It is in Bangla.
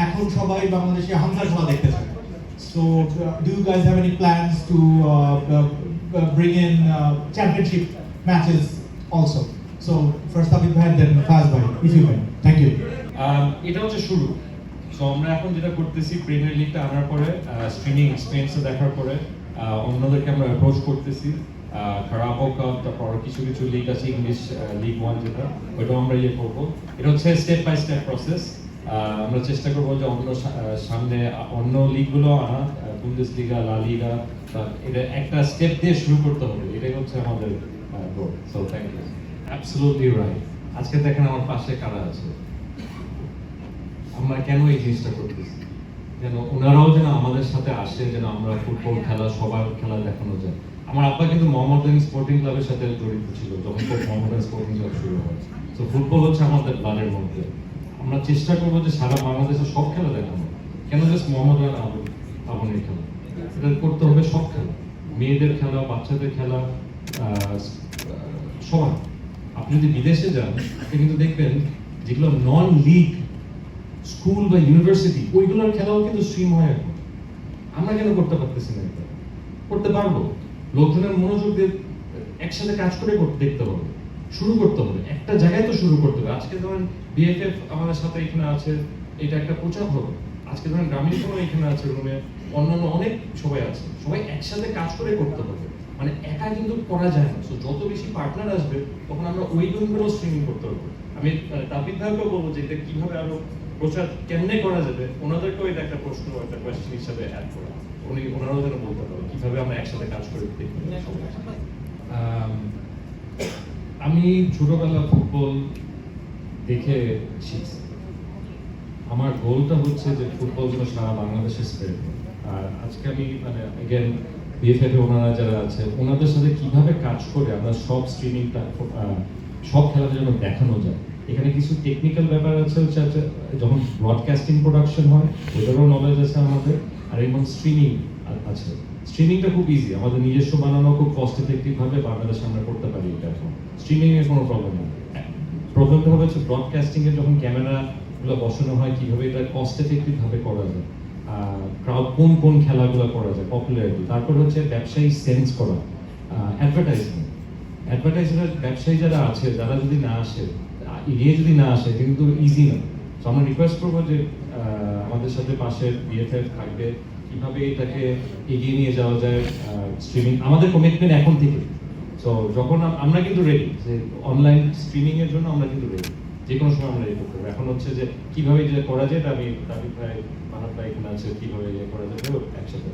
এখন সবাই বাংলাদেশে হামজা খেলা দেখতে চায়। So do you guys have any plans to bring in championship matches also? So first Abid bhai, then Faz bhai, if you may. Thank you. এটা হচ্ছে শুরু। সো আমরা এখন যেটা করতেছি, প্রিমিয়ার লিগটা আনার পরে স্ট্রিমিং এক্সপেরিয়েন্সটা দেখার পরে অন্যদেরকে আমরা অ্যাপ্রোচ করতেছি। খারাপো কাপ, তারপর কিছু কিছু লিগ আছে, ইংলিশ লিগ 1 যেটা, ওইটাও আমরা ইয়ে করবো। এটা হচ্ছে স্টেপ বাই স্টেপ প্রসেস। আমরা চেষ্টা করবো যে সামনে অন্য লিগগুলো আনা, বুন্দেসলিগা, লা লিগা, এটা একটা স্টেপ দিয়ে শুরু করতে হবে, এটাই হচ্ছে আমাদের goal. So thank you. Absolutely right. আজকে দেখেন আমার পাশে কারা আছে। আমরা কেন এই জিনিসটা করতেছি, যেন ওনারাও যেন আমাদের সাথে আসে, যেন আমরা ফুটবল খেলা, সবার খেলা দেখানো যায়। আমার আব্বা কিন্তু মোহাম্মদগঞ্জ স্পোর্টিং ক্লাবের সাথে জড়িত ছিল যখন মোহাম্মদগঞ্জ স্পোর্টিং ক্লাব শুরু হয়। তো ফুটবল হচ্ছে আমাদের ব্লাডের মধ্যে। আমরা চেষ্টা করবো যে সারা বাংলাদেশের সব খেলা দেখানো, কেন জাস্ট মোহাম্মদগঞ্জ আবনের খেলা, এটা করতে হবে সব খেলা, মেয়েদের খেলা, বাচ্চাদের খেলা, সবার। আপনি যদি বিদেশে যান, আপনি কিন্তু দেখবেন যেগুলো নন লিগ স্কুল বা ইউনিভার্সিটি, ওইগুলোর খেলাও কিন্তু স্ট্রিম হয় এখন। আমরা কেন করতে পারতেছি না? এটা করতে পারবো। লোকজনের মনোযোগ দিয়ে একসাথে কাজ করে দেখতে হবে, শুরু করতে হবে, একটা জায়গায় তো শুরু করতে হবে। আজকে ধরেন বিএফএফ আমাদের সাথে এখানে আছে, এটা একটা প্রচার হবে। আজকে ধরেন গ্রামীণ কোনো এখানে আছে, রুমে অন্যান্য অনেক সবাই আছে, সবাই একসাথে কাজ করে করতে হবে। মানে একা কিন্তু করা যায় না। যত বেশি পার্টনার আসবে, তখন আমরা ওই গেমগুলো স্ট্রিমিং করতে পারবো। আমি তাপিদ ভাইকেও বলবো যে এটা কিভাবে আরো প্রচার কেমনে করা যাবে, ওনাদেরকেও এটা একটা প্রশ্ন, একটা কোয়েশ্চেন হিসাবে অ্যাড করা, ওনারাও যেন বলতে পারবে কিভাবে আমরা একসাথে কাজ করে দেখবো। আমি ছোটবেলা ফুটবল দেখে শিখছি। আমার গোলটা হচ্ছে যে ফুটবল যেন সারা বাংলাদেশে স্প্রেড হয়। আর আজকে আমি মানে এগেন বিএফএফ ওনারা যারা আছে, ওনাদের সাথে কিভাবে কাজ করে আমরা সব স্ট্রিমিং সব খেলাটা যেন দেখানো যায়। এখানে কিছু টেকনিক্যাল ব্যাপার আছে, হচ্ছে যখন ব্রডকাস্টিং প্রোডাকশন হয় ওটারও নলেজ আছে আমাদের, আর এবং স্ট্রিমিং আছে। স্ট্রিমিংটা খুব ইজি, আমাদের নিজস্ব বানানো, খুব কস্ট এফেক্টিভ ভাবে বাংলাদেশে আমরা করতে পারি এটা। এখন স্ট্রিমিং এর কোনো প্রবলেম নেই। প্রবলেমটা হবে হচ্ছে ব্রডকাস্টিং এর যখন ক্যামেরাগুলো বসানো হয়, কিভাবে এটা কস্ট এফেক্টিভ ভাবে করা যায়, ক্রাউড কোন খেলাগুলো করা যায়, পপুলারিটি, তারপর হচ্ছে ব্যবসায়ী সেন্স করা, অ্যাডভার্টাইজমেন্ট। অ্যাডভার্টাইজার ব্যবসায়ী যারা আছে, যারা যদি না আসে, এগিয়ে যদি না আসে, কিন্তু ইজি না। তো আমরা রিকোয়েস্ট করবো যে আমাদের সাথে পাশের বিএফএফ থাকবে, কিভাবে এটাকে এগিয়ে নিয়ে যাওয়া যায় স্ট্রিমিং। আমাদের কমিটমেন্ট এখন থেকে। সো যখন আমরা কিন্তু রেডি, যে অনলাইন স্ট্রিমিং এর জন্য আমরা কিন্তু রেডি, যে কোনো সময় আমরা রেডি করতে পারবো। এখন হচ্ছে যে কিভাবে যে করা যায়, এটা আমি তাবিদ ভাই, মানব ভাই এখানে আছে, কিভাবে করা যাবে একসাথে